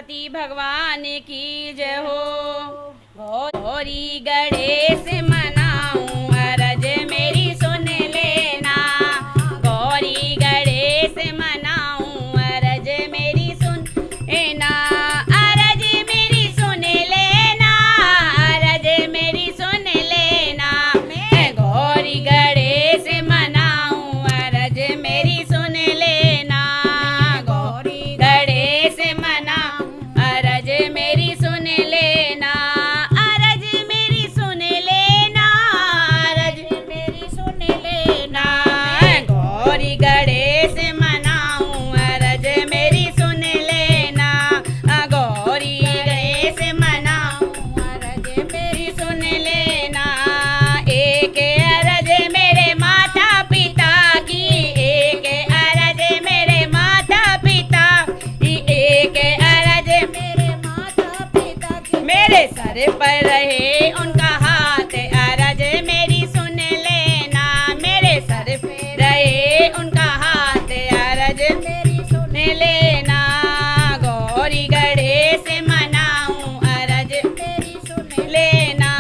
गणपति भगवान की जय हो। गौरी गणेश मनाऊं अरज मेरी सुन लेना, गौरी गणेश मनाऊं अरज मेरी सुन लेना, अरज मेरी सुन लेना, अरज मेरी सुन लेना। मैं गौरी गणेश मनाऊं अरज मेरी सुन लेना, गौरी गणेश मनाऊं अरज मेरी सुन लेना, अरज मेरी सुन लेना, अरज मेरी सुन लेना। गौरी गणेश मनाऊं अरज मेरी सुन लेना, गौरी गणेश मनाऊं अरज मेरी सुन लेना। एक अरज मेरे माता पिता की, एक अरज मेरे माता पिता की, एक अरज मेरे माता पिता की। मेरे सर पर रहे उनका हाथ अरज मेरी सुन लेना, मेरे सर पे रहे उनका हाथ अरज मेरी सुन लेना। गौरी गणेश मनाऊं अरज मेरी सुन लेना,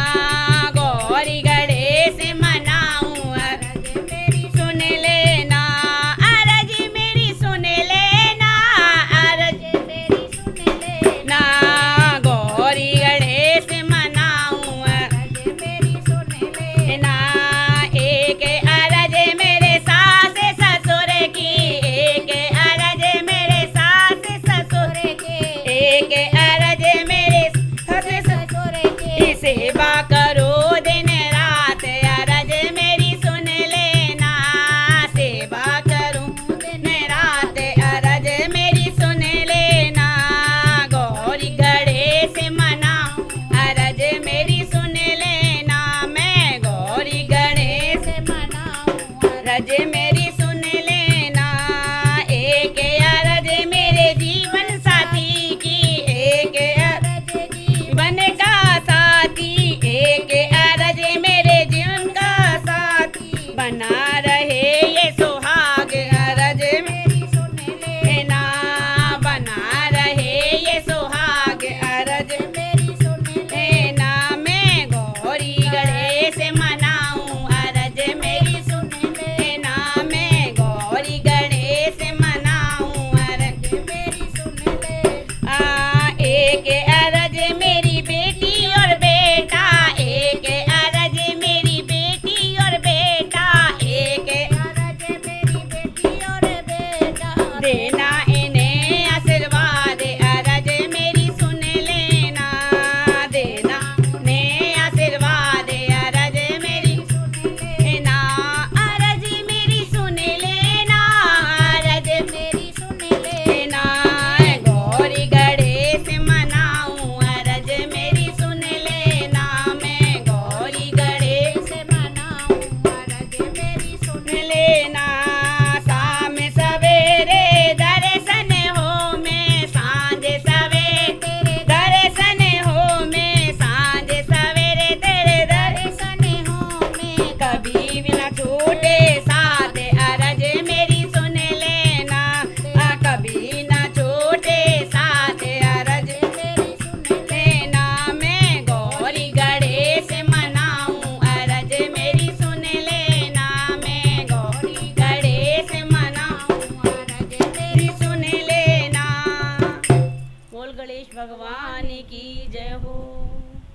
गौरी गणेश मनाऊं अरज मेरी सुन लेना, अरज मेरी सुन लेना, अरज मेरी सुन लेना। गौरी गणेश मनाऊं अरज मेरी सुन लेना। एक अरज मेरे सास ससुर की, एक अरज मेरे सास ससुर की, एक अरज मेरे सास ससुर की। सेवा करो दिन रात अरज मेरी सुन लेना, सेवा करूं दिन रात अरज मेरी सुन लेना। गौरी गणेश मनाऊं अरज मेरी सुन लेना, मैं गौरी गणेश मनाऊं अरज मेरी सुन लेना। एक अरज मेरे जीवन साथी की, एक अरज जीवन का साथी, एक अरज मेरे जीवन का साथी। बना रहे ये सुहाग अरज मेरी सुन लेना, बना रहे ये सुहाग अरज मेरी सुन लेना। मैं गौरी गणेश मनाऊं अरज मेरी सुन लेना, मैं गौरी गणेश मनाऊं अरज मेरी सुन लेना। एक अरज मेरी बेटी और बेटा, एक अरज मेरी बेटी और बेटा, एक अरज मेरी बेटी और बेटा। देना इन्हें आशीर्वाद अरज मेरी सुन लेना, देना इन्हें आशीर्वाद अरज मेरी सुन लेना, अरज मेरी सुन लेना, अरज मेरी सुन लेना। गौरी गणेश मनाऊं अरज मेरी सुन लेना, मैं गौरी गणेश मनाऊं अरज मेरी सुन लेना। शाम सवेरे दर्शन हो में, सांझ सवेरे तेरे दर्शन हो में, सांझ सवेरे तेरे दर्शन हो में। कभी भी न छूटे साथ अरज मेरी सुन लेना, कभी न छूटे साथ अरज मेरी सुन लेना। मैं गौरी गणेश मनाऊं अरज मेरी सुन लेना, मैं गौरी गणेश मनाऊं अरज मेरी सुन लेना। बोल गणेश भगवान की जय हो।